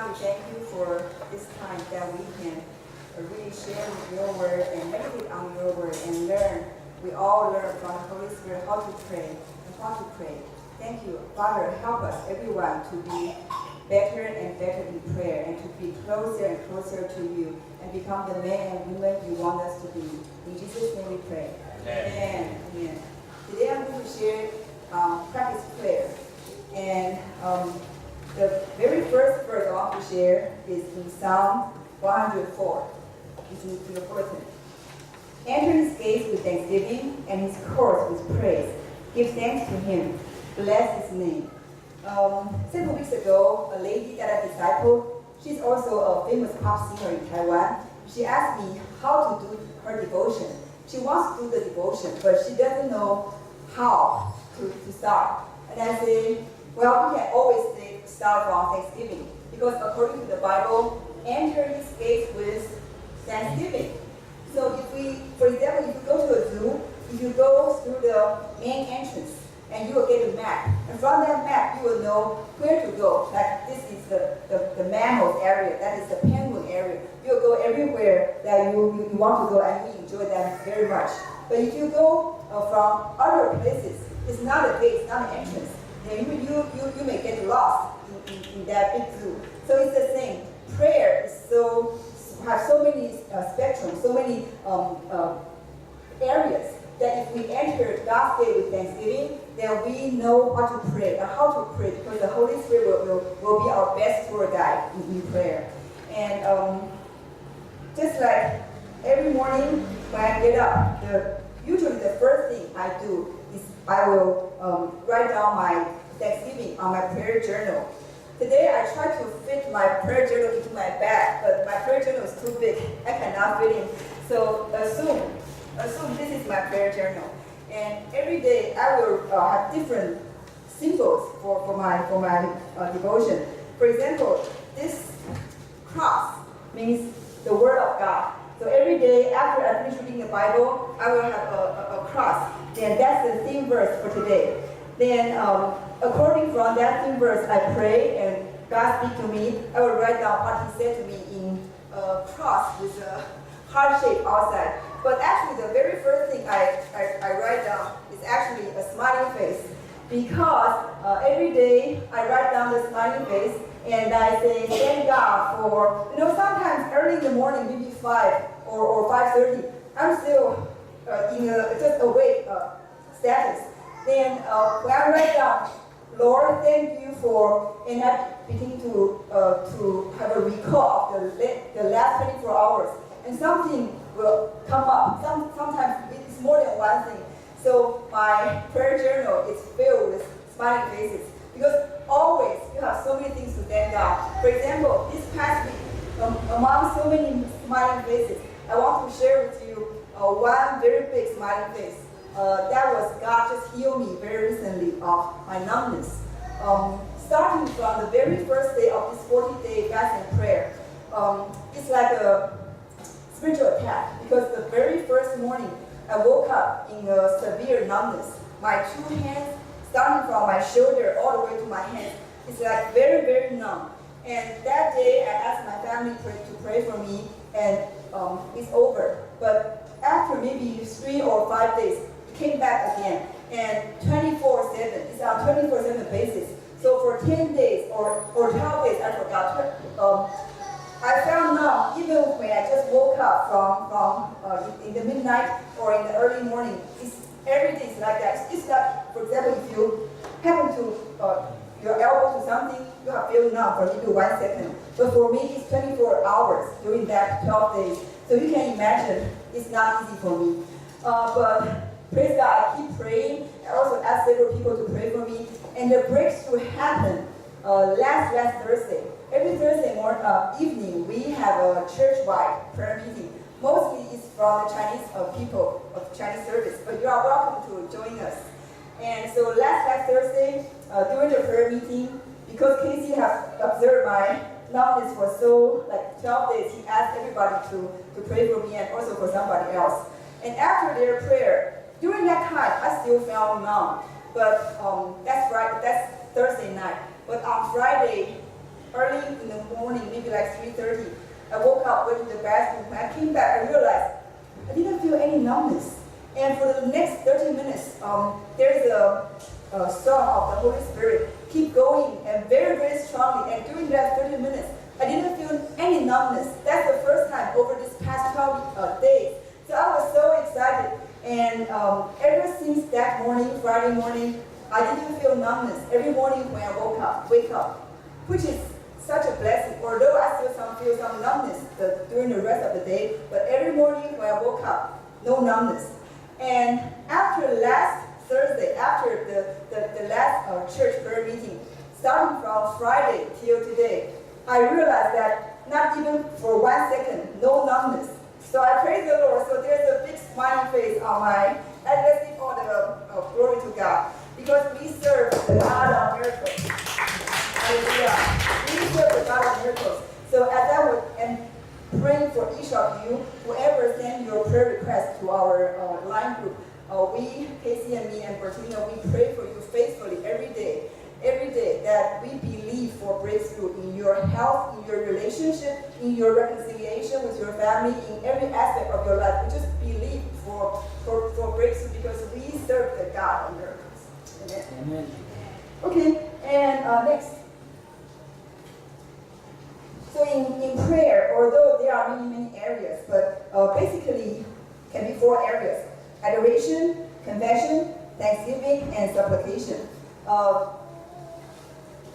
God, we thank you for this time that we can really share your word and meditate on your word and learn. We all learn from the Holy Spirit how to pray and how to pray. Thank you, Father. Help us, everyone, to be better and better in prayer and to be closer and closer to you and become the men and women you want us to be. In Jesus' name we pray. Amen. Amen. Today I'm going to share practice prayer. And the very first verse I want to share is in Psalm 104. It's in the bulletin. Enter his gates with thanksgiving and his courts with praise. Give thanks to him. Bless his name. Several weeks ago, a lady that I discipled, she's also a famous pop singer in Taiwan. She asked me how to do her devotion. She wants to do the devotion, but she doesn't know how to start. And I say, well, we can always start from Thanksgiving, because according to the Bible, enter his gates with thanksgiving. So if we, for example, if you go to a zoo, if you go through the main entrance, and you will get a map. And from that map, you will know where to go. Like this is the mammals area, that is the penguin area. You'll go everywhere that you want to go, and you enjoy that very much. But if you go from other places, it's not a gate, it's not an entrance. Then you may get lost in that big zoo. So it's the same. Prayer is have so many spectrums, so many areas, that if we enter God's gate with thanksgiving, then we know what to pray and how to pray, because the Holy Spirit will be our best tour guide in prayer. And just like every morning when I get up, usually the first thing I do is I will write down my thanksgiving on my prayer journal. Today I tried to fit my prayer journal into my bag, but my prayer journal is too big. I cannot fit in. So assume this is my prayer journal. And every day I will have different symbols for my devotion. For example, this cross means the Word of God. So every day after I finish reading the Bible, I will have a cross. Then that's the theme verse for today. Then according from that theme verse, I pray and God speaks to me. I will write down what He said to me in a cross with a heart shape outside. But actually, the very first thing I write down is actually a smiling face, because every day I write down the smiling face and I say, thank God for, sometimes early in the morning, maybe 5 or 5:30, I'm still in just awake status. Then when I write down, Lord, thank you for, and I begin to have a recall of the last 24 hours, and something will come up. Sometimes it's more than one thing. So my prayer journal is filled with smiling faces, because always you have so many things to thank God. For example, this past week, among so many smiling faces, I want to share with you one very big smiling face. That was God just healed me very recently of my numbness. Starting from the very first day of this 40-day fast and prayer, it's like a spiritual attack, because the very first morning I woke up in a severe numbness. My 2 hands, starting from my shoulder all the way to my hands, it's like very, very numb. And that day I asked my family to pray for me, and it's over. But after maybe 3 or 5 days, it came back again. And 24/7, it's on 24/7 basis. So for 10 days or 12 days, I forgot. I found now, even when I just woke up from in the midnight or in the early morning, everything is like that. It's like, for example, if you happen to your elbow to something, you have feel numb for maybe 1 second. But for me, it's 24 hours during that 12 days. So you can imagine it's not easy for me. But praise God, I keep praying. I also asked several people to pray for me, and the breakthrough happened last Thursday. Every Thursday evening, we have a church-wide prayer meeting. Mostly it's from the Chinese people of Chinese service, but you are welcome to join us. And so last Thursday, during the prayer meeting, because Casey has observed my numbness for 12 days, he asked everybody to pray for me and also for somebody else. And after their prayer, during that time, I still felt numb. But that's Thursday night. But on Friday early in the morning, maybe like 3:30. I woke up, went to the bathroom. When I came back, I realized I didn't feel any numbness. And for the next 30 minutes, there is a song of the Holy Spirit keep going and very, very strongly. And during that 30 minutes, I didn't feel any numbness. That's the first time over this past 12 days. So I was so excited. And ever since that morning, Friday morning, I didn't feel numbness every morning when I wake up, which is such a blessing. Although I still feel some numbness during the rest of the day, but every morning when I woke up, no numbness. And after last Thursday, after the last church prayer meeting, starting from Friday till today, I realized that not even for 1 second, no numbness. So I praise the Lord. So there's a big smiling face on my, and let's give all the glory to God. Because we serve the God of miracles. Hallelujah. We serve the God of miracles. So as I am praying for each of you, whoever send your prayer request to our line group, we, Casey and me and Bertina, we pray for you faithfully every day, that we believe for breakthrough in your health, in your relationship, in your reconciliation with your family, in every aspect of your life. We just believe for breakthrough because we serve the God of miracles. Amen. Amen. Okay, and next. So in prayer, although there are many areas, but basically can be 4 areas: adoration, confession, thanksgiving, and supplication.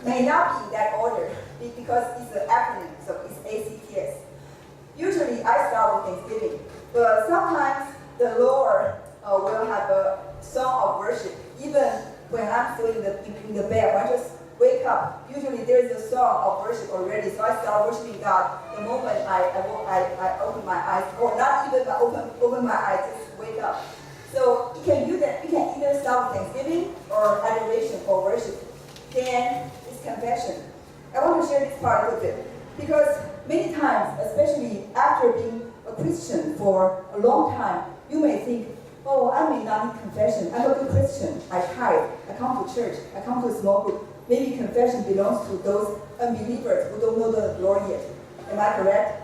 May not be in that order because it's an acronym, so it's ACTS. Usually I start with thanksgiving, but sometimes the Lord will have a song of worship. Even when I'm still in the bed, when I just wake up, usually there's a song of worship already, so I start worshiping God the moment I open my eyes, or not even open my eyes, just wake up. So you can either start with thanksgiving or adoration or worship. Then it's confession. I want to share this part a little bit because many times, especially after being a Christian for a long time, you may think, oh, I may not need confession. I'm a good Christian. I tithe. I come to church. I come to a small group. Maybe confession belongs to those unbelievers who don't know the Lord yet. Am I correct?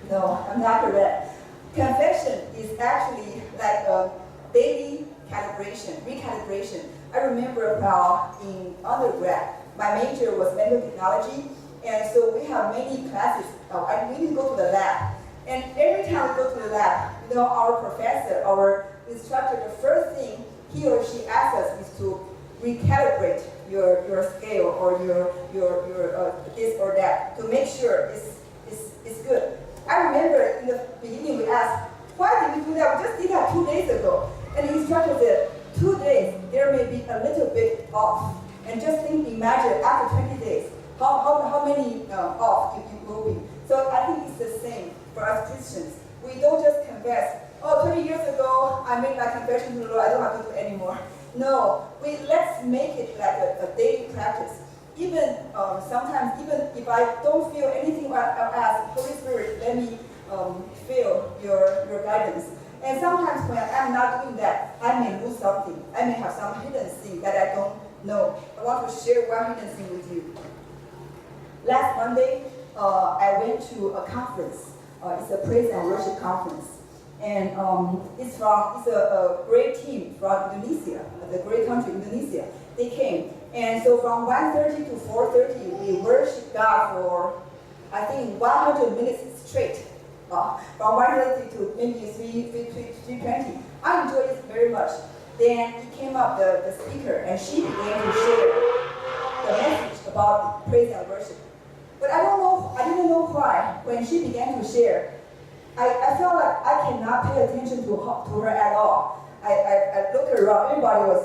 No, I'm not correct. Confession is actually like a daily recalibration. I remember while in undergrad, my major was medical technology, and so we have many classes. We need to go to the lab. And every time we go to the lab, our professor, our instructor, the first thing he or she asks us is to recalibrate your scale or your this or that to make sure it's good. I remember in the beginning we asked, why did we do that? We just did that 2 days ago. And the instructor said, 2 days, there may be a little bit off. And just imagine after 20 days, how many off it will be. So I think it's the same for us Christians. We don't just confess, 20 years ago, I made my confession to the Lord, I don't have to do it anymore. No, let's make it like a daily practice. Even sometimes, even if I don't feel anything, I'll ask, Holy Spirit, let me feel your guidance. And sometimes when I'm not doing that, I may lose something. I may have some hidden thing that I don't know. I want to share one hidden thing with you. Last Monday, I went to a conference. It's a praise and worship conference. And it's a great team from Indonesia, the great country Indonesia. They came. And so from 1:30 to 4:30, we worshiped God for, I think, 100 minutes straight. From 1:30 to maybe 3:20. I enjoyed it very much. Then it came up the speaker, and she began to share the message about praise and worship. But I didn't know why. When she began to share, I felt like I cannot pay attention to her at all. I looked around, everybody was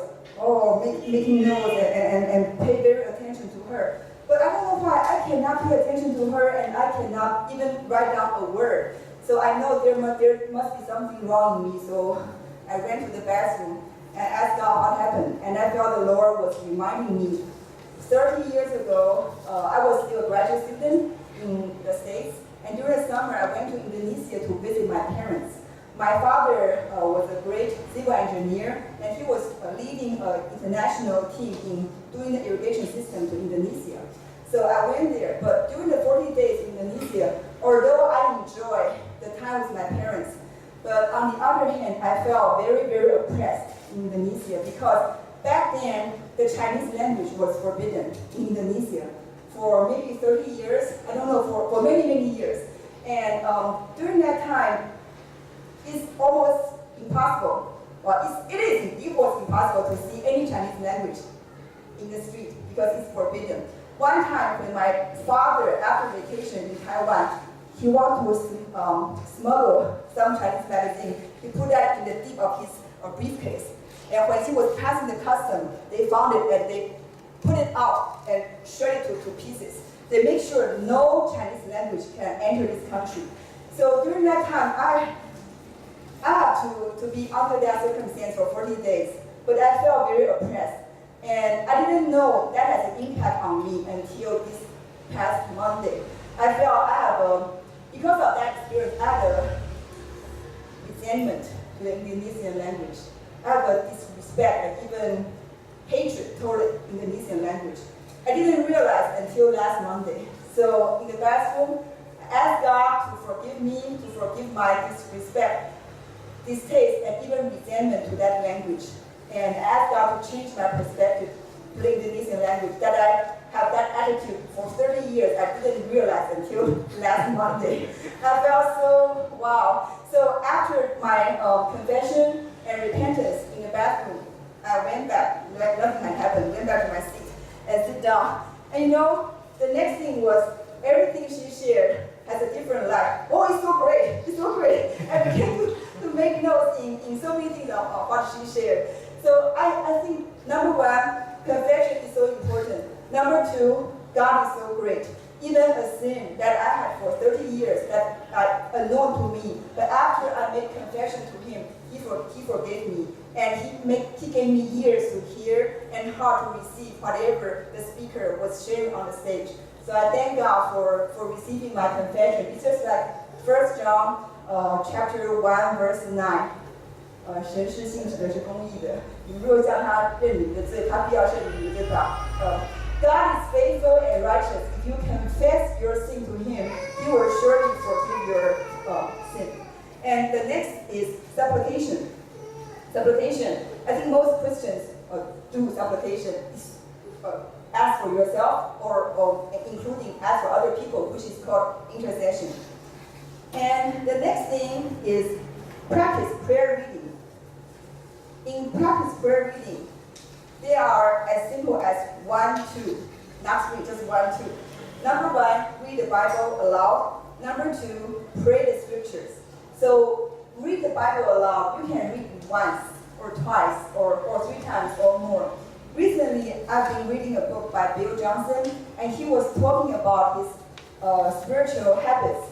making notes and pay very attention to her. But I don't know why I cannot pay attention to her, and I cannot even write down a word. So I know there must be something wrong in me. So I went to the bathroom and asked God what happened. And I felt the Lord was reminding me, 30 years ago, I was still a graduate student in the States. And during the summer, I went to Indonesia to visit my parents. My father was a great civil engineer, and he was leading an international team in doing the irrigation system to Indonesia. So I went there. But during the 40 days in Indonesia, although I enjoyed the time with my parents, but on the other hand, I felt very, very oppressed in Indonesia because back then, the Chinese language was forbidden in Indonesia for maybe 30 years. I don't know, for many, many years. And during that time, it's almost impossible. Well, it was impossible to see any Chinese language in the street because it's forbidden. One time when my father, after vacation in Taiwan, he wanted to smuggle some Chinese magazine. He put that in the deep of his briefcase. And when he was passing the custom, they found it and they put it out and shred it to pieces. They make sure no Chinese language can enter this country. So during that time, I had to be under that circumstance for 40 days, but I felt very oppressed. And I didn't know that has an impact on me until this past Monday. I felt because of that experience, I had a resentment to the Indonesian language. I have a disrespect and even hatred toward the Indonesian language. I didn't realize until last Monday. So in the bathroom, I asked God to forgive me, to forgive my disrespect, distaste, and even resentment to that language. And I asked God to change my perspective to the Indonesian language. That I have that attitude for 30 years, I didn't realize until last Monday. I felt so, wow. So after my confession and repentance in the bathroom, I went back, like nothing had happened, went back to my seat and sit down. And you know, the next thing was everything she shared has a different light. Oh, it's so great, it's so great. I began to make notes in so many things of what she shared. So I think, number one, confession is so important. Number two, God is so great. Even a sin that I had for 30 years that unknown to me, but after I made confession to Him, He forgave me. And he gave me ears to hear and heart to receive whatever the speaker was sharing on the stage. So I thank God for receiving my confession. It's just like 1 John chapter 1 verse 9. 神是信实的，是公义的。你若将他认你的罪，他必要赦免你的罪吧。God is faithful and righteous. If you confess your sin to Him, He will surely forgive your sin. And the next is supplication. Supplication. I think most Christians do supplication. Ask for yourself or including ask for other people, which is called intercession. And the next thing is practice prayer reading. In practice prayer reading, they are as simple as 1, 2. Not 3, just 1, 2. Number 1, read the Bible aloud. Number 2, pray the scriptures. So read the Bible aloud. You can read it once or twice or 3 times or more. Recently, I've been reading a book by Bill Johnson, and he was talking about his spiritual habits.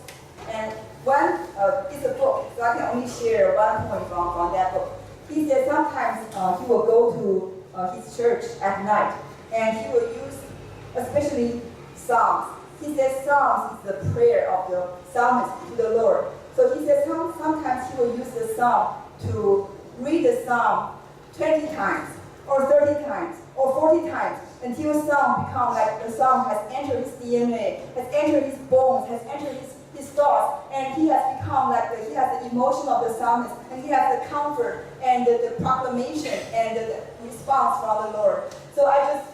And one is a book, so I can only share one point from that book. He said sometimes he will go to his church at night, and he will use, especially Psalms. He says Psalms is the prayer of the psalmist to the Lord. So he says sometimes he will use the Psalm to read the Psalm 20 times, or 30 times, or 40 times, until the Psalm becomes like the Psalm has entered his DNA, has entered his bones, has entered his thoughts, and he has become like he has the emotion of the psalmist, and he has the comfort and the proclamation and the response from the Lord. So I just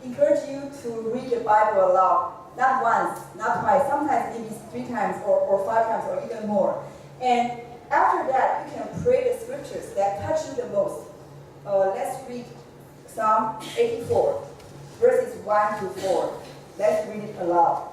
encourage you to read the Bible aloud, not once, not twice, sometimes maybe 3 times or 5 times or even more. And after that, you can pray the scriptures that touch you the most. Let's read Psalm 84, verses 1 to 4. Let's read it aloud.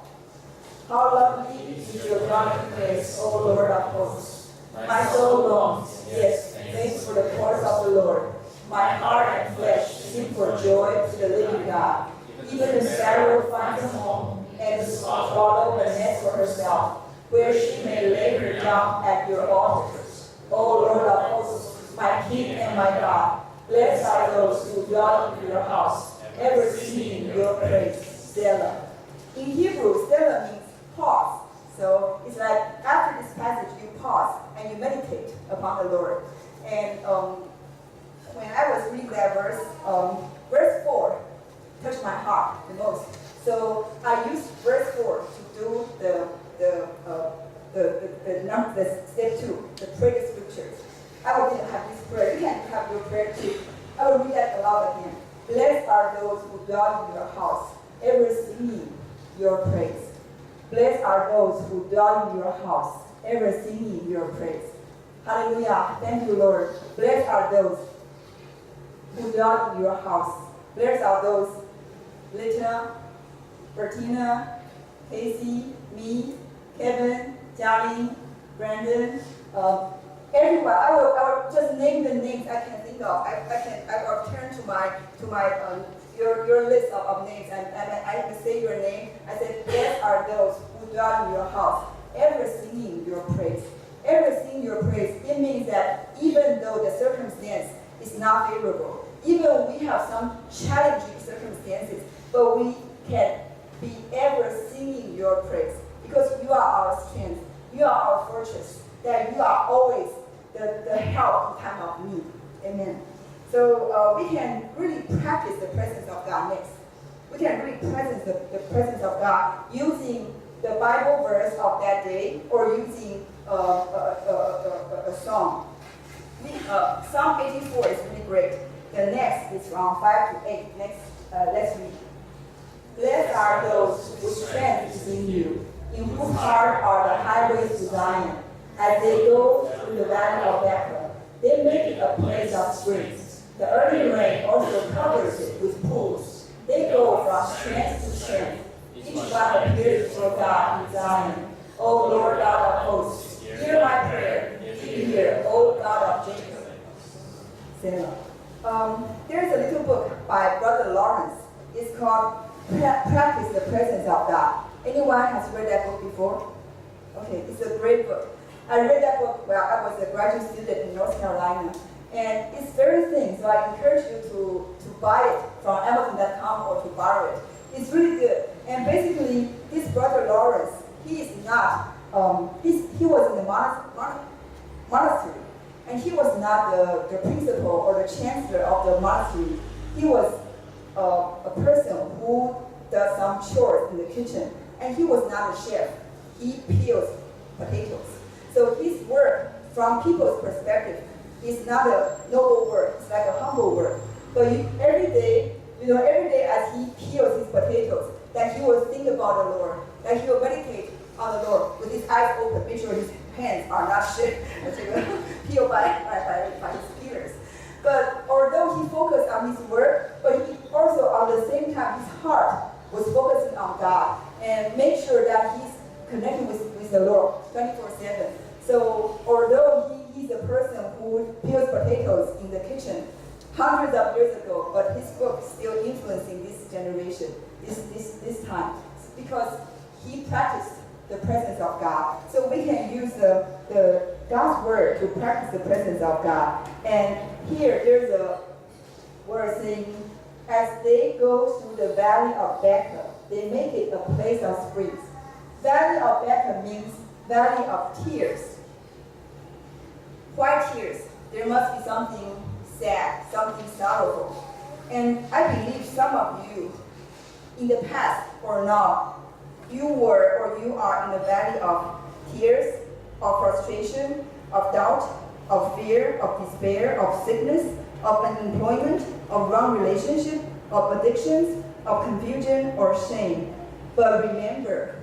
How lovely is your dwelling place, O Lord of hosts. My soul longs, yes, thanks for the courts of the Lord. My heart and flesh sing for joy to the living God. Even the sparrow finds a home, and the swallow a nest for herself, where she may lay her young at your altars. O Lord of hosts, my King and my God, blessed are those who dwell in your house, ever singing your praise. Selah. In Hebrew, Selah means pause. So it's like after this passage, you pause and you meditate upon the Lord. And when I was reading that verse, verse 4, touched my heart the most. So I used verse 4 to do the step 2, the prayer scriptures. I will have this prayer. You can have your prayer too. I will read that aloud again. Blessed are those who dwell in your house, ever singing your praise. Blessed are those who dwell in your house, ever singing your praise. Hallelujah. Thank you, Lord. Blessed are those who dwell in your house. Blessed are those, Lita, Bertina, Casey, me, Kevin, Jialing, Brandon, everyone. I will just name the names I can think of. I will turn to my your list of names, and I will say your name. I said, blessed are those who dwell in your house, ever singing your praise. Ever sing your praise. It means that even though the circumstance is not favorable, even we have some challenging circumstances, but we can be ever singing your praise, because you are our strength, you are our fortress, that you are always the help in time of need. Amen. So we can really practice the presence of God next. We can really practice the presence of God using the Bible verse of that day, or using a song. Psalm 84 is really great. The next is from 5 to 8. Next, let's read. Blessed are those whose strength is in you, in whose heart are the highways to Zion. As they go through the valley of Baca, they make it a place of springs. The early rain also covers it with pools. They go from strength to strength. Each one appears before God in Zion. O Lord God of hosts, hear my prayer. Hear, O God of Jacob. Selah. There's a little book by Brother Lawrence. It's called Practice the Presence of God. Anyone has read that book before? Okay, it's a great book. I read that book while I was a graduate student in North Carolina. And it's very thin, so I encourage you to buy it from Amazon.com or to borrow it. It's really good. And basically, this Brother Lawrence, he is not, he was in the monastery. And he was not the principal or the chancellor of the monastery. He was a person who does some chores in the kitchen. And he was not a chef. He peels potatoes. So his work, from people's perspective, is not a noble work. It's like a humble work. But every day as he peels his potatoes, that he will think about the Lord, that he will meditate on the Lord with his eyes open, make sure his hands are not peeled by his peelers. But although he focused on his work, but he also, at the same time, his heart was focusing on God and make sure that he's connecting with the Lord 24/7. So although he's a person who peels potatoes in the kitchen hundreds of years ago, but his book is still influencing this generation, this time, because he practiced the presence of God. So we can use the God's word to practice the presence of God. And here there's a word saying, as they go through the valley of Baca, they make it a place of springs. Valley of Baca means valley of tears. Why tears? There must be something sad, something sorrowful. And I believe some of you, in the past or now, you were or you are in the valley of tears, of frustration, of doubt, of fear, of despair, of sickness, of unemployment, of wrong relationship, of addictions, of confusion or shame. But remember,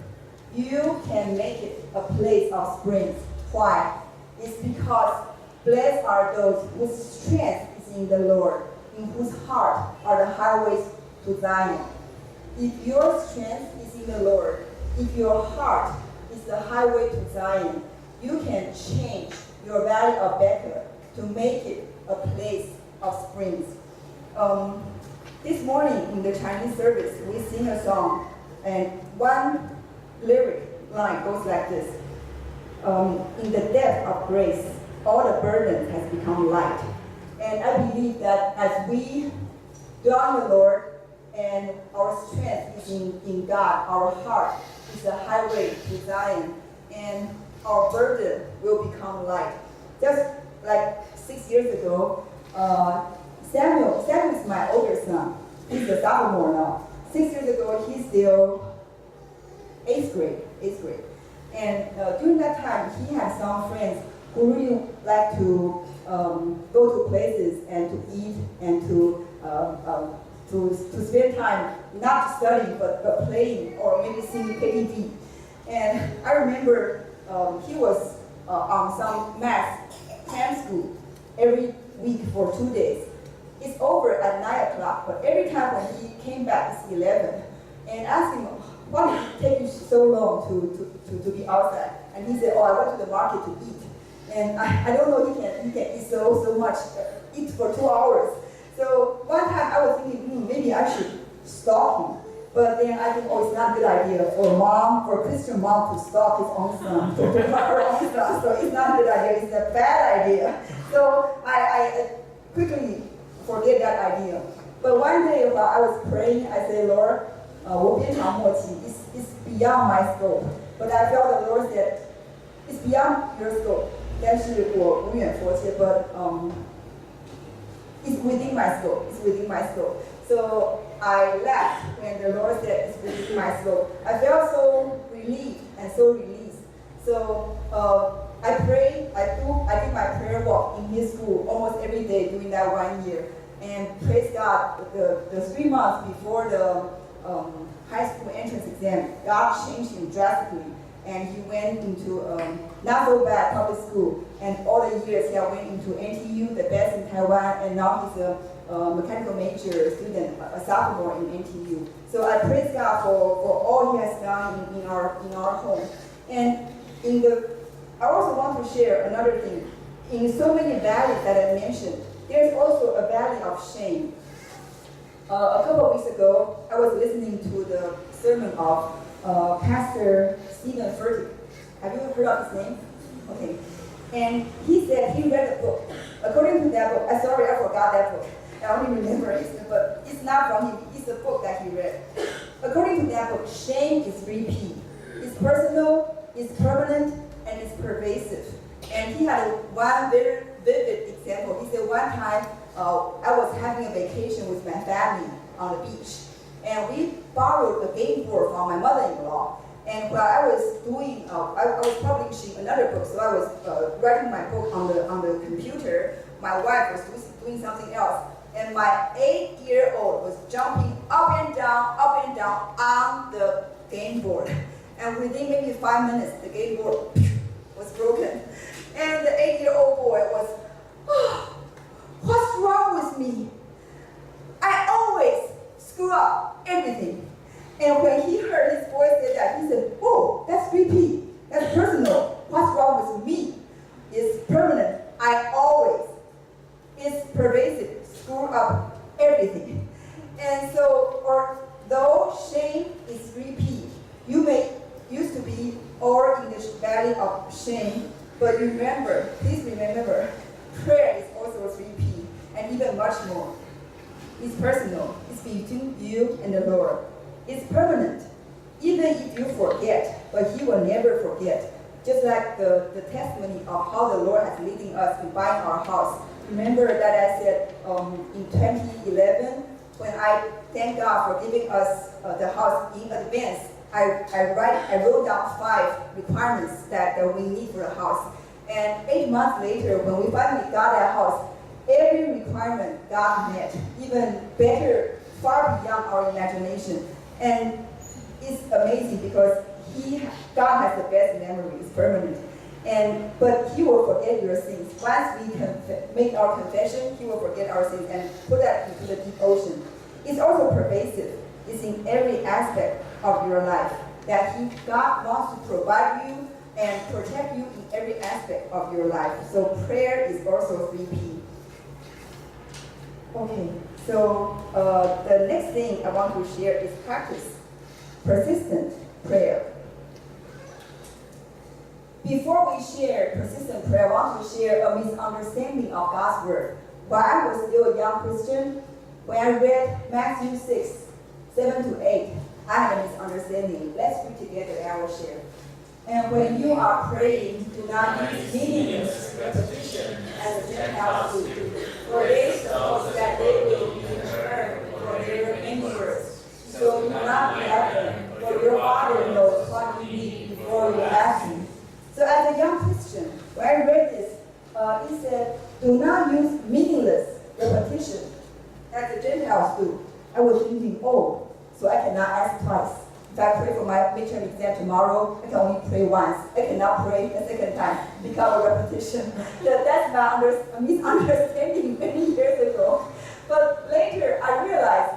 you can make it a place of springs. Why? It's because blessed are those whose strength is in the Lord, in whose heart are the highways to Zion. If your strength is in the Lord, if your heart is the highway to Zion, you can change your valley of Baca to make it a place of springs. This morning in the Chinese service, we sing a song, and one lyric line goes like this. In the depth of grace, all the burden has become light. And I believe that as we dwell on the Lord and our strength is in God, our heart is the highway to Zion, and our burden will become light. Just like 6 years ago, Samuel is my older son, He's a sophomore now. 6 years ago, he's still 8th grade. And during that time, he had some friends who really like to go to places and to eat and to spend time not studying but playing or maybe singing KTV. And I remember he was on some math camp school every week for 2 days. It's over at 9 o'clock, but every time when he came back, it's 11. And I asked him, why did it take you so long to be outside? And he said, oh, I went to the market to eat. And I don't know, he can eat so much, eat for 2 hours. So one time I was thinking, maybe I should stalk him. But then I think, oh, it's not a good idea for a Christian mom to stalk his own son, to her own son. So it's not a good idea, it's a bad idea. So I quickly forget that idea. But one day while I was praying, I said, Lord, 我变长默契 it's beyond my scope. But I felt the Lord said, it's beyond your scope. 但是我无远佛界, but it's within my scope. It's within my scope. So I laughed when the Lord said it's within my scope. I felt so relieved and so released. So I prayed. I did my prayer walk in his school almost every day during that 1 year. And praise God, the 3 months before the high school entrance exam, God changed him drastically. And he went into not so bad public school. And all the years he went into NTU, the best in Taiwan, and now he's a mechanical major student, a sophomore in NTU. So I praise God for all he has done in our home. And I also want to share another thing. In so many valleys that I mentioned, there's also a valley of shame. A couple of weeks ago, I was listening to the sermon of Pastor Stephen Furtick. Have you heard of his name? Okay. And he said he read a book. According to that book, sorry, I forgot that book. I only remember it, but it's not from him. It's a book that he read. According to that book, shame is repeat. It's personal, it's permanent, and it's pervasive. And he had one very vivid example. He said one time I was having a vacation with my family on the beach. And we borrowed a game board from my mother-in-law. And while I was doing, I was publishing another book, so I was writing my book on the computer. My wife was doing something else. And my 8-year-old was jumping up and down on the game board. And within maybe 5 minutes, the game board was broken. And the 8-year-old boy was, oh, what's wrong with me? I always screw up everything. And when he heard his voice say that, he said, oh, that's repeat. That's personal. What's wrong with me? It's permanent. I always. It's pervasive. Screw up everything. And so, though shame is repeat, you may used to be or in the valley of shame, but remember, please remember, prayer is also repeat, and even much more. It's personal. It's between you and the Lord. It's permanent. Even if you forget, but He will never forget. Just like the testimony of how the Lord has leading us in buying our house. Remember that I said in 2011, when I thank God for giving us the house in advance, I wrote down 5 requirements that we need for the house. And 8 months later, when we finally got that house, every requirement God met, even better, far beyond our imagination. And it's amazing because God has the best memory, it's permanent. But He will forget your sins. Once we make our confession, He will forget our sins and put that into the deep ocean. It's also pervasive. It's in every aspect of your life that God wants to provide you and protect you in every aspect of your life. So prayer is also repeat. Okay, so the next thing I want to share is practice persistent prayer. Before we share persistent prayer, I want to share a misunderstanding of God's word. While I was still a young Christian, when I read Matthew 6:7-8, I had a misunderstanding. Let's read together and I will share. And when you are praying, do not use meaningless repetition as the Gentiles do, for they suppose that they will be heard for their So do not neglect them, for your Father knows what you need before you ask Him. So as a young Christian, when I read this, it said, do not use meaningless repetition as the Gentiles do. I was thinking, oh, so I cannot ask twice. If I pray for my midterm exam tomorrow, I can only pray once. I cannot pray a second time because of repetition. That's my misunderstanding many years ago. But later I realized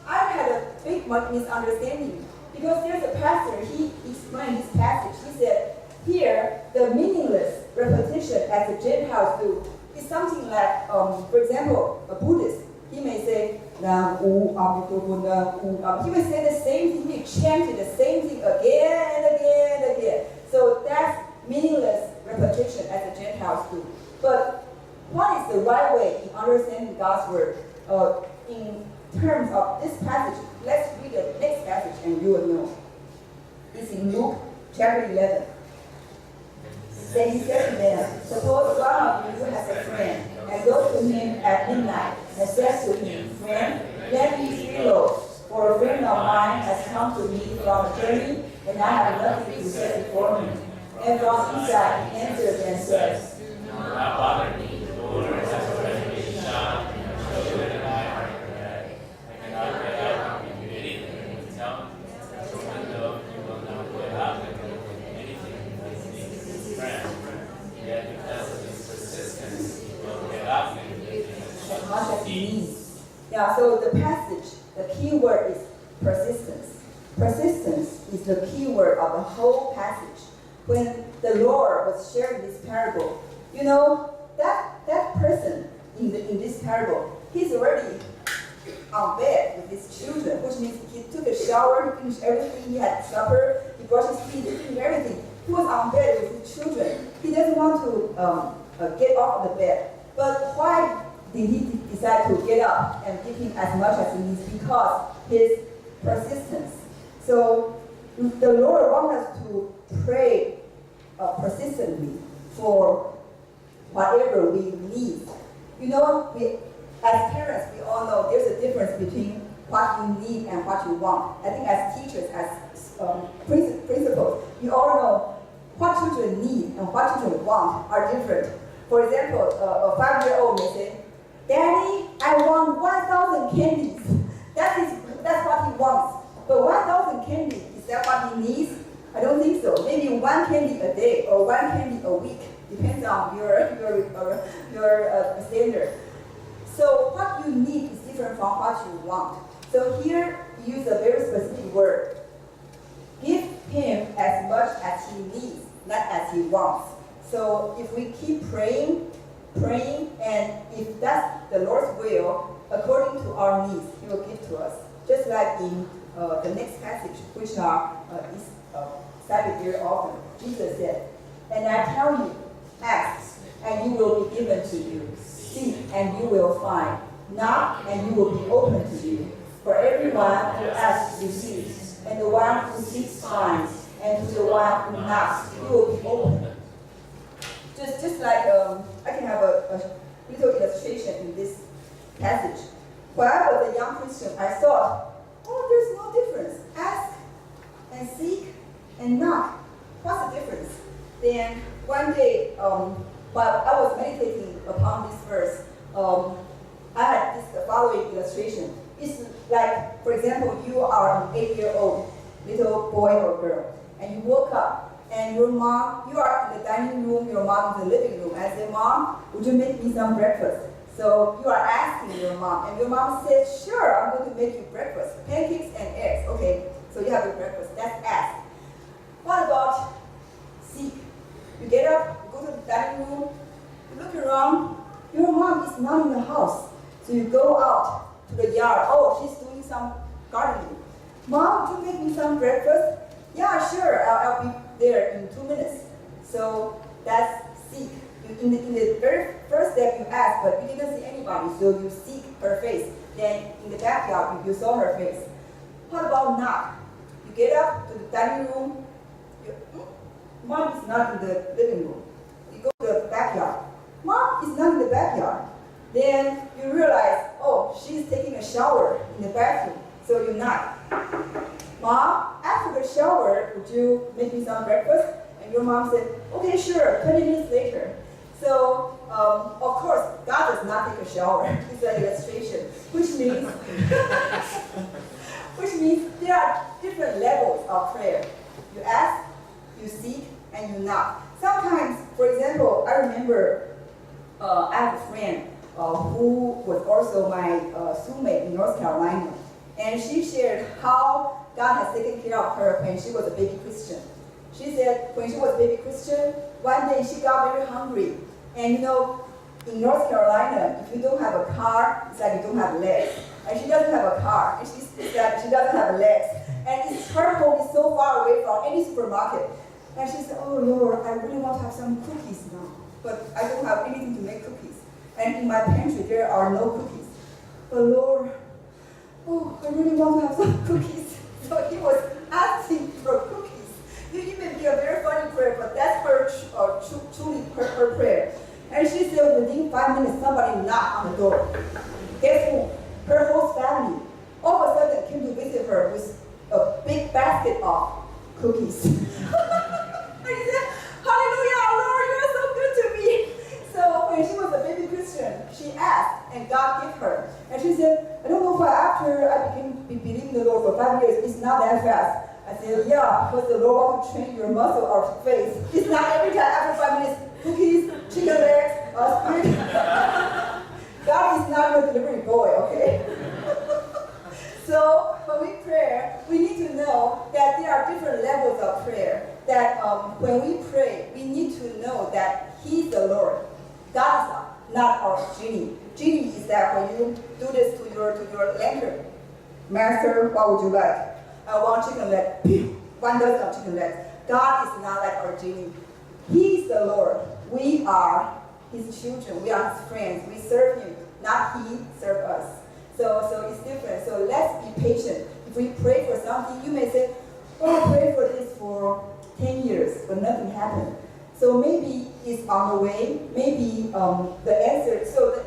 I had a big misunderstanding because there's a pastor, he explained this passage. He said, here, the meaningless repetition as the Gentiles do is something like, for example, a Buddhist. He may say, he may say the same thing, he chanted the same thing again and again and again. So that's meaningless repetition as the Gentiles do. But what is the right way in understanding God's word? In terms of this passage, let's read the next passage and you will know. It's in Luke chapter 11. Then he said to them, suppose one of you has a friend and goes to him at midnight and says to him, friend, lend me 3 loaves, for a friend of mine has come to me from a journey and I have nothing to set before him. And from inside he answered and said, do not bother me, the Lord has already been shot, and my children and I are in bed. I cannot get up and give you anything to tell me. So even though you will not get up and give anything to his friend, yet because of his persistence, he will get up and give him as much as he needs. Yeah, so the passage, the key word is persistence. Persistence is the key word of the whole passage. When the Lord was sharing this parable, you know, that person in this parable, he's already on bed with his children, which means he took a shower, he finished everything, he had supper, he brushed his teeth, he finished everything. He was on bed with his children. He doesn't want to get off the bed. But why did he decide to get up and give him as much as he needs? Because his persistence. So the Lord wants us to pray persistently for whatever we need. You know, as parents, we all know there's a difference between what you need and what you want. I think as teachers, as principals, you all know what children need and what children want are different. For example, a 5-year-old may say, Daddy, I want 1,000 candies. That's what he wants. But 1,000 candies, is that what he needs? I don't think so. Maybe 1 candy a day or 1 candy a week. Depends on your standard. So what you need is different from what you want. So here, use a very specific word. Give him as much as he needs, not as he wants. So if we keep praying, and if that's the Lord's will, according to our needs, He will give to us. Just like in the next passage, which is cited very often. Jesus said, and I tell you, ask, and you will be given to you. Seek, and you will find. Knock, and you will be open to you. For everyone who asks receives, and the one who seeks finds, and to the one who knocks, he will be open. Just like I can have a little illustration in this passage. When I was a young Christian, I thought, oh, there's no difference. Ask and seek and knock. What's the difference? Then one day, while I was meditating upon this verse, I had this following illustration. It's like, for example, you are an 8-year-old little boy or girl, and you woke up, and your mom, you are in the dining room, your mom in the living room, and say, Mom, would you make me some breakfast? So you are asking your mom, and your mom says, sure, I'm going to make you breakfast, pancakes and eggs. Okay, so you have your breakfast. That's ask. What about seek? You get up, you go to the dining room, you look around, your mom is not in the house. So you go out to the yard. Oh, she's doing some gardening. Mom, would you make me some breakfast? Yeah, sure, I'll be there in 2 minutes. So that's seek. In the very first step you ask, but you didn't see anybody, so you seek her face. Then in the backyard, you saw her face. What about knock? You get up to the dining room. Mom is not in the living room. You go to the backyard. Mom is not in the backyard. Then you realize, oh, she's taking a shower in the bathroom. So you knock. Mom, after the shower, would you make me some breakfast? And your mom said, okay, sure, 20 minutes later. So, of course, God does not take a shower. It's an illustration, which means, there are different levels of prayer. You ask, you seek, and you knock. Sometimes, for example, I remember I have a friend who was also my schoolmate in North Carolina. And she shared how God has taken care of her when she was a baby Christian. She said when she was a baby Christian, one day she got very hungry. And you know, in North Carolina, if you don't have a car, it's like you don't have legs. And she doesn't have a car, and she said she doesn't have legs. And her home is so far away from any supermarket. And she said, oh Lord, I really want to have some cookies now. But I don't have anything to make cookies. And in my pantry, there are no cookies. But Lord, oh, I really want to have some cookies. So he was asking for cookies. It may be a very funny prayer, but that's truly her prayer. And she said within 5 minutes, somebody knocked on the door. Guess who? Her whole family all of a sudden came to visit her with a big basket of cookies. And he said, hallelujah, Lord, you are so good to me. So when she was a baby Christian, she asked, and God gave her. And she said, I don't know if after I believing the Lord for 5 years, it's not that fast. I said, yeah, because the Lord wants to train your muscle of faith. It's not every time after 5 minutes, cookies, chicken legs, spring. God is not your delivery boy, okay? So when we pray, we need to know that there are different levels of prayer. That when we pray, we need to know that He's the Lord. God is not our genie. Genie is that when you do this to your lantern, Master, what would you like? I want chicken leg. 1 dozen of chicken legs. God is not like our genie. He's the Lord. We are His children. We are His friends. We serve Him, not He serve us. So it's different. So let's be patient. If we pray for something, you may say, oh, I prayed for this for 10 years, but nothing happened. So maybe it's on the way. Maybe the answer. So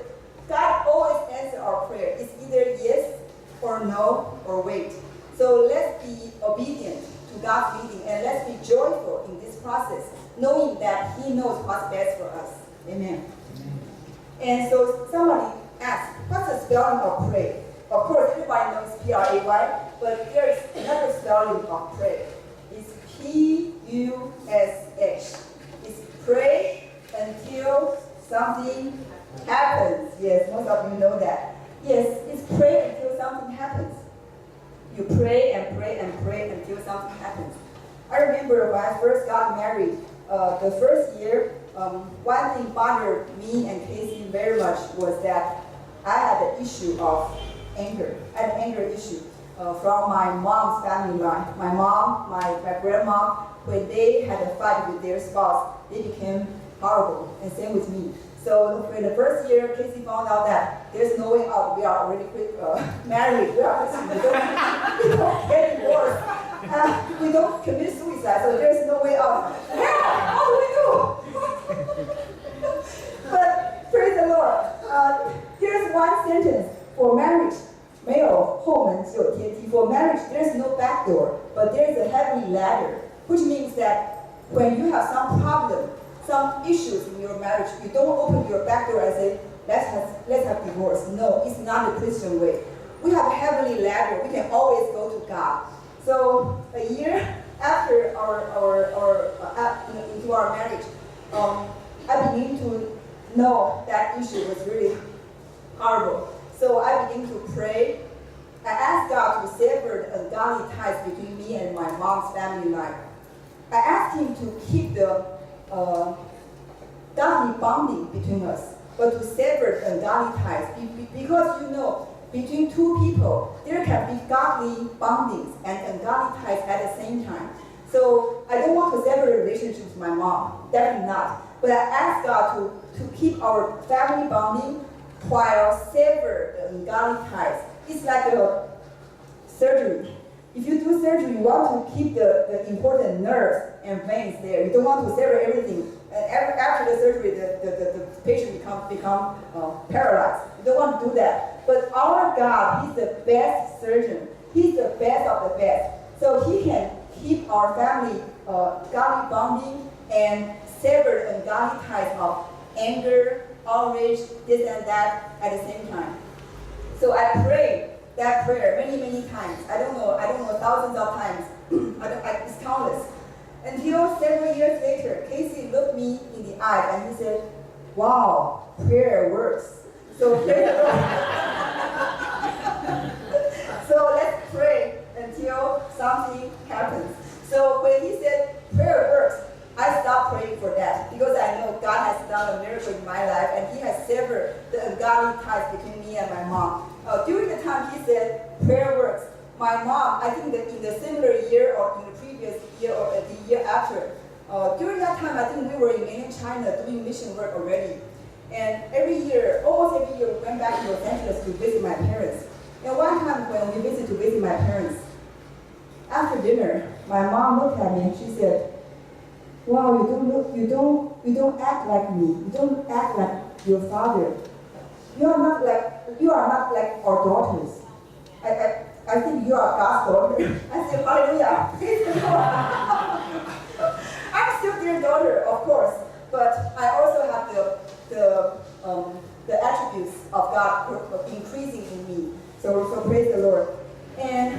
God always answers our prayer. It's either yes or no or wait. So let's be obedient to God's leading, and let's be joyful in this process, knowing that He knows what's best for us. Amen. And so somebody asked, what's the spelling of pray? Of course, everybody knows P-R-A-Y, but there is another spelling of pray. It's P-U-S-H. It's pray until something happens. Yes, most of you know that. Yes, it's pray until something happens. You pray and pray and pray until something happens. I remember when I first got married, the first year, one thing bothered me and Casey very much was that I had an issue of anger. I had an anger issue from my mom's family line. My mom, my grandma, when they had a fight with their spouse, they became horrible, and same with me. So in the first year, Casey found out that there's no way out. We are already married. We don't get divorced. We don't commit suicide, so there's no way out. Yeah, what do we do? But praise the Lord. Here's one sentence for marriage. 没有后门，只有天梯. For marriage, there's no back door, but there's a heavenly ladder, which means that when you have some problem, some issues in your marriage, you don't open your back door and say, let's have divorce. No, it's not the Christian way. We have a heavenly ladder. We can always go to God. So a year after into our marriage, I began to know that issue was really horrible. So I began to pray. I asked God to sever the ungodly ties between me and my mom's family line. I asked Him to keep the godly bonding between us, but to sever the ungodly ties. Because you know, between two people, there can be godly bondings and ungodly ties at the same time. So I don't want to sever the relationship with my mom, definitely not. But I asked God to keep our family bonding while sever the ungodly ties. It's like a surgery. If you do surgery, you want to keep the important nerves and veins there. You don't want to sever everything. After the surgery, the patient become paralyzed. You don't want to do that. But our God, He's the best surgeon. He's the best of the best. So he can keep our family godly bonding and sever ungodly ties of anger, outrage, this and that at the same time. So I prayed that prayer many, many times. I don't know, thousands of times. It's countless. Until several years later, Casey looked me in the eye and he said, "Wow, prayer works." So praise the Lord. So let's pray until something happens. So when he said prayer works, I stopped praying for that because I know God has done a miracle in my life and he has severed the ungodly ties between me and my mom. During the time he said prayer works, my mom, I think that in the similar year or in the previous year or the year after, during that time I think we were in mainland China doing mission work already. And almost every year we went back to Los Angeles to visit my parents. And one time when we visited to visit my parents, after dinner, my mom looked at me and she said, "Wow, you don't act like me. You don't act like your father. You are not like our daughters. I think you are God's daughter." I said, "Hallelujah, praise the Lord." I'm still their daughter, of course, but I also have the attributes of God increasing in me. So praise the Lord. And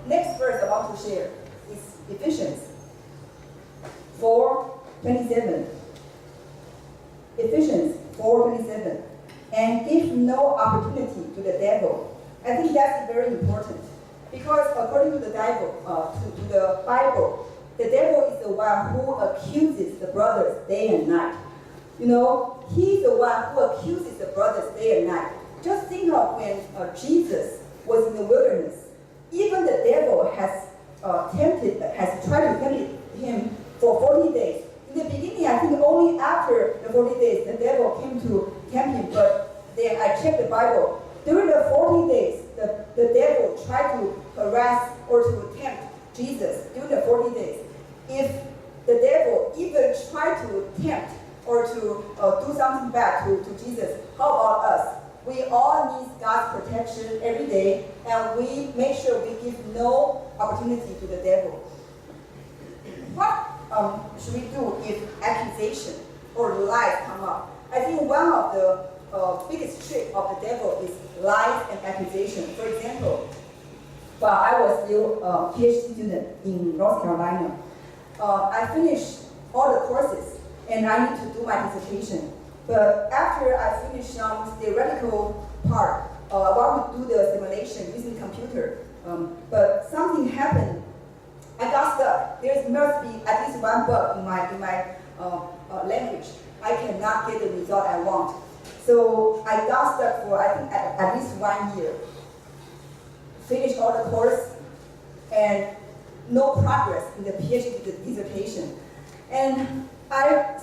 next verse I want to share is Ephesians 4:27. Ephesians 4:27. And give no opportunity to the devil. I think that's very important because according to the Bible, the devil is the one who accuses the brothers day and night. You know, he's the one who accuses the brothers day and night. Just think of when Jesus was in the wilderness. Even the devil has tried to tempt him for 40 days. In the beginning, I think only after the 40 days, the devil came to tempt him. But then I checked the Bible. During the 40 days, the devil tried to harass or to tempt Jesus during the 40 days. If the devil even tried to tempt or to do something bad to Jesus, how about us? We all need God's protection every day, and we make sure we give no opportunity to the devil. What should we do if accusation or lies come up? I think one of the biggest trick of the devil is lies and accusation. For example, while I was still a PhD student in North Carolina, I finished all the courses and I need to do my dissertation. But after I finished some theoretical part, I want to do the simulation using computer. But something happened. I got stuck. There must be at least one bug in my language. I cannot get the result I want. So I got stuck for I think at least 1 year. Finished all the course and no progress in the PhD dissertation. And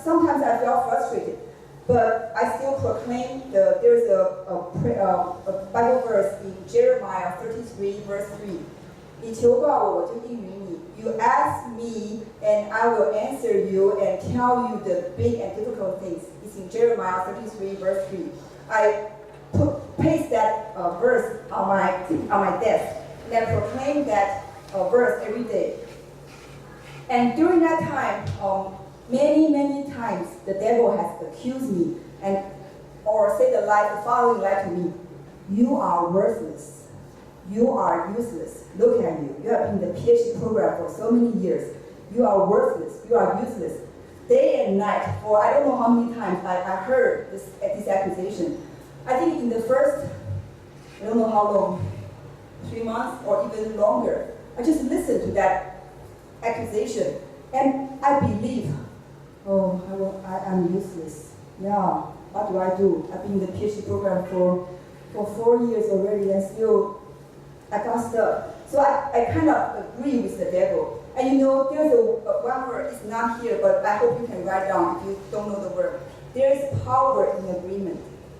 sometimes I felt frustrated, but I still proclaim there's a Bible verse in Jeremiah 33 verse 3. 你求告我，我就应允你。You ask me, and I will answer you and tell you the big and difficult things. It's in Jeremiah 33 verse 3. I paste that verse on my desk and I proclaim that verse every day. And during that time, many times the devil has accused me or say the following lie to me: "You are worthless. You are useless. Look at you. You have been in the PhD program for so many years. You are worthless. You are useless." Day and night, for I don't know how many times I heard this accusation. I think in the first, I don't know how long, 3 months or even longer, I just listened to that accusation. And I believe, I'm useless. Yeah, what do I do? I've been in the PhD program for 4 years already and still I got stuck. So I kind of agree with the devil. And you know, there's one word, it's not here, but I hope you can write down if you don't know the word. There is power in agreement.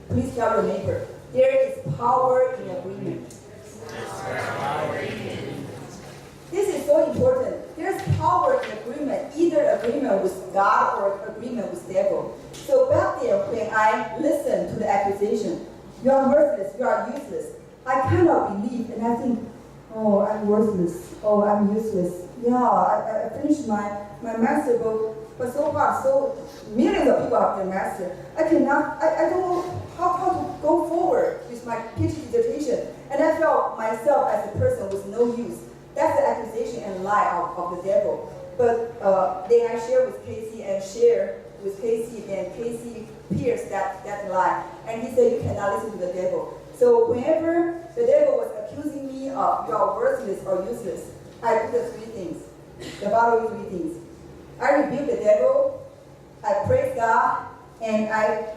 Please tell your neighbor, there is power in agreement. This is so important. There's power in agreement, either agreement with God or agreement with devil. So back there, when I listened to the accusation, you are worthless, you are useless, I cannot believe, and I think, Oh, I'm worthless. Oh, I'm useless. Yeah, I finished my master book, but so far, so millions of people have their master. I cannot, I don't know how to go forward with my PhD dissertation. And I felt myself as a person with no use. That's the accusation and lie of the devil. But then I share with Casey and Casey pierced that lie. And he said, you cannot listen to the devil. So whenever the devil was accusing me of you are worthless or useless, I do the following three things. I rebuke the devil, I praise God, and I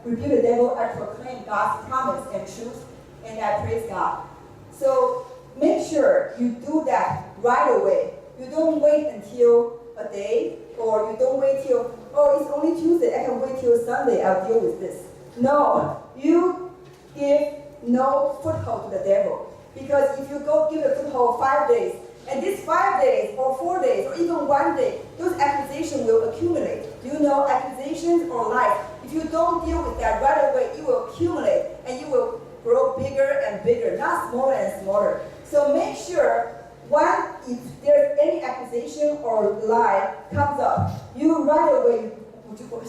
rebuke the devil, I proclaim God's promise and truth, and I praise God. So make sure you do that right away. You don't wait until a day, or you don't wait till, oh, it's only Tuesday, I can wait till Sunday, I'll deal with this. No, you give no foothold to the devil. Because if you go give a foothold 5 days, and these 5 days, or 4 days, or even 1 day, those accusations will accumulate. Do you know accusations or lies? If you don't deal with that right away, it will accumulate, and you will grow bigger and bigger, not smaller and smaller. So make sure, one, if there's any accusation or lie comes up, you right away,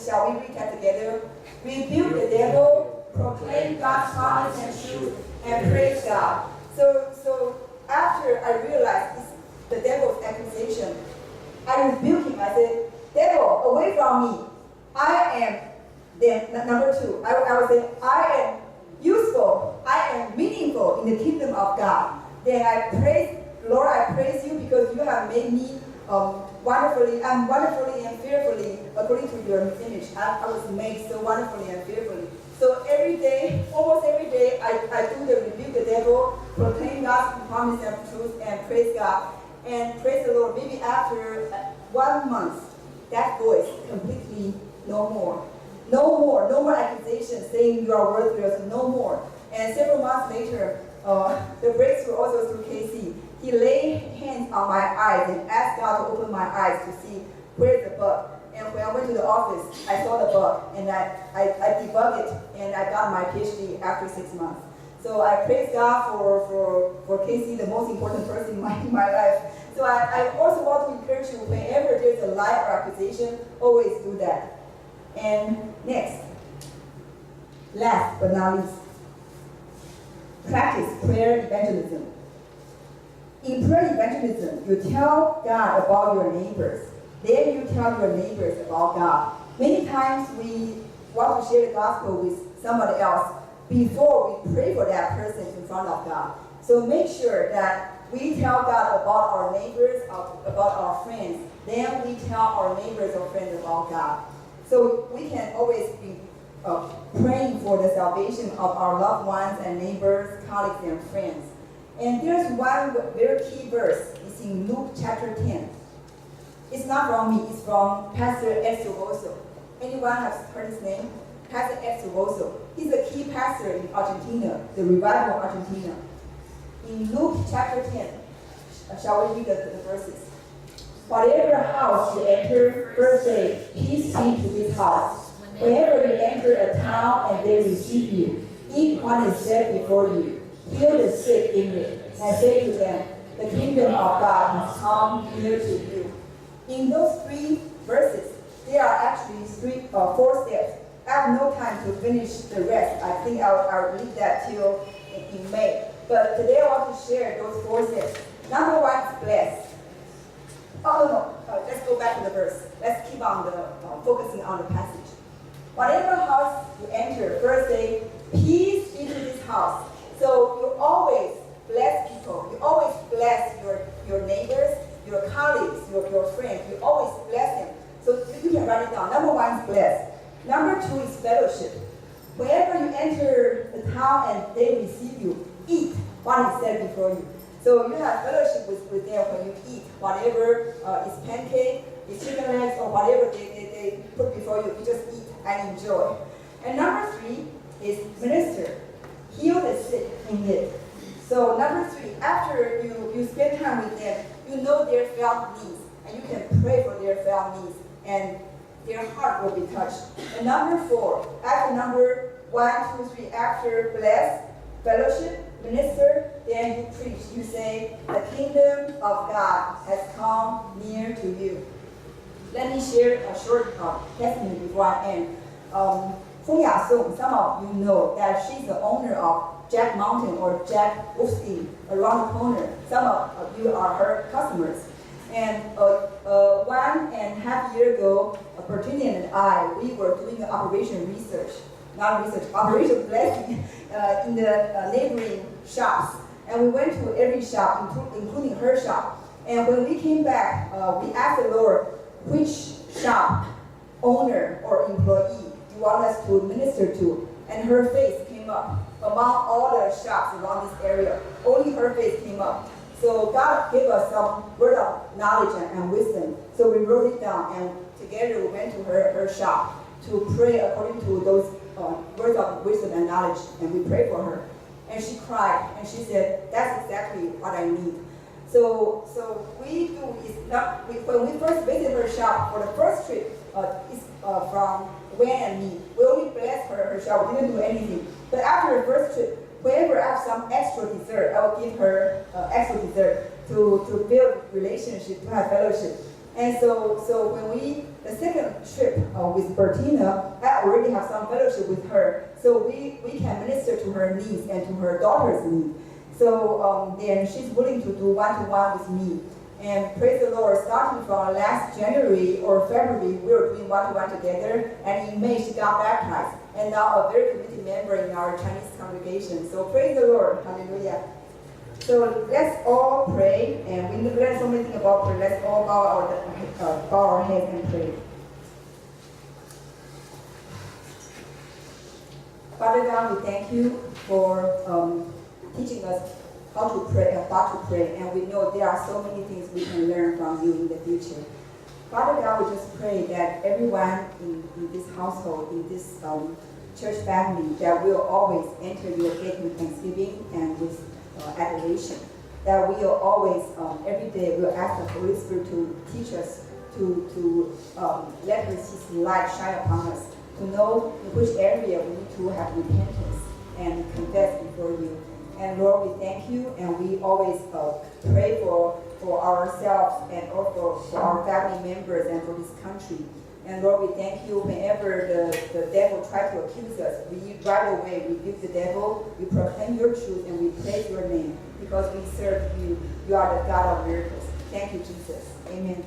shall we read that together? Rebuke the devil, proclaim God's promise and truth, and praise God. So after I realized it's the devil's accusation, I rebuked him. I said, devil, away from me. I am, then number two, I would say, I am useful, I am meaningful in the kingdom of God. Then I praise, Lord, I praise you because you have made me wonderfully and fearfully according to your image. I was made so wonderfully and fearfully. So every day, almost every day, I do the rebuke the devil, proclaim God's promise and truth, and praise God. And praise the Lord. Maybe after 1 month, that voice completely no more. No more accusations saying you are worthless, no more. And several months later, the breakthrough also through Casey. He laid hands on my eyes and asked God to open my eyes to see where's the bug. And when I went to the office, I saw the bug, and I debugged it, and I got my PhD after 6 months. So I praise God for Casey, the most important person in my life. So I also want to encourage you, whenever there's a lie or accusation, always do that. And next, last but not least, practice prayer evangelism. In prayer evangelism, you tell God about your neighbors. Then you tell your neighbors about God. Many times we want to share the gospel with somebody else before we pray for that person in front of God. So make sure that we tell God about our neighbors, about our friends. Then we tell our neighbors or friends about God. So we can always be praying for the salvation of our loved ones and neighbors, colleagues, and friends. And there's one very key verse. It's in Luke chapter 10. It's not from me, it's from Pastor Ed Silvoso. Anyone has heard his name? Pastor Ed Silvoso. He's a key pastor in Argentina, the revival of Argentina. In Luke chapter 10, shall we read the verses? Whatever house you enter, first say, peace be to this house. Whenever you enter a town and they receive you, eat what is set before you. Heal the sick in it, and say to them, the kingdom of God has come near to you. In those 3 verses, there are actually 4 steps. I have no time to finish the rest. I think I'll leave that till in May. But today I want to share those 4 steps. Number 1 is bless. Let's go back to the verse. Let's keep on focusing on the passage. Whatever house you enter, first say, peace be to this house. So you always bless people. You always bless your neighbors, your colleagues, your friends. You always bless them. So you can write it down. Number 1 is bless. Number 2 is fellowship. Whenever you enter the town and they receive you, eat what is set before you. So you have fellowship with them when you eat whatever is pancake, is chicken legs, or whatever they put before you. You just eat and enjoy. And number 3 is minister. Heal the sick in it. So number 3, after you spend time with them, you know their felt needs, and you can pray for their felt needs, and their heart will be touched. And number 4, after number 1, 2, 3, after bless, fellowship, minister, then you preach. You say, the kingdom of God has come near to you. Let me share a short testimony before I end. Feng Ya-sung, some of you know that she's the owner of Jack Mountain or Jack Wolfstein around the corner. Some of you are her customers. And 1.5 years ago, Bertini and I, we were doing operation blessing in the neighboring shops. And we went to every shop, including her shop. And when we came back, we asked the Lord, which shop owner or employee you want us to minister to? And her face came up. Among all the shops around this area, only her face came up. So God gave us some word of knowledge and wisdom. So we wrote it down, and together we went to her shop to pray according to those words of wisdom and knowledge, and we prayed for her. And she cried, and she said, that's exactly what I need. So we do is not, when we first visited her shop for the first trip, from Wen and me, we only blessed her shop, we didn't do anything. But after the first trip, whenever I have some extra dessert, I will give her extra dessert to build relationship, to have fellowship. And so when the second trip with Bertina, I already have some fellowship with her. So we can minister to her needs and to her daughter's needs. So then she's willing to do one-to-one with me. And praise the Lord, starting from last January or February, we were doing one-to-one together. And in May, she got baptized. And now a very committed member in our Chinese congregation. So praise the Lord, hallelujah. So let's all pray, and we learned so many things about prayer. Let's all bow our heads and pray. Father God, we thank you for teaching us how to pray and what to pray, and we know there are so many things we can learn from you in the future. Father God, we just pray that everyone in this household, in this church family, that will always enter your gate with thanksgiving and with adoration. That we will always, every day, we'll ask the Holy Spirit to teach us, to let His light shine upon us, to know in which area we need to have repentance and confess before you. And Lord, we thank you, and we always pray for ourselves and also for our family members and for this country. And Lord, we thank you whenever the devil tries to accuse us, we right away rebuke the devil, we proclaim your truth, and we praise your name because we serve you. You are the God of miracles. Thank you, Jesus. Amen.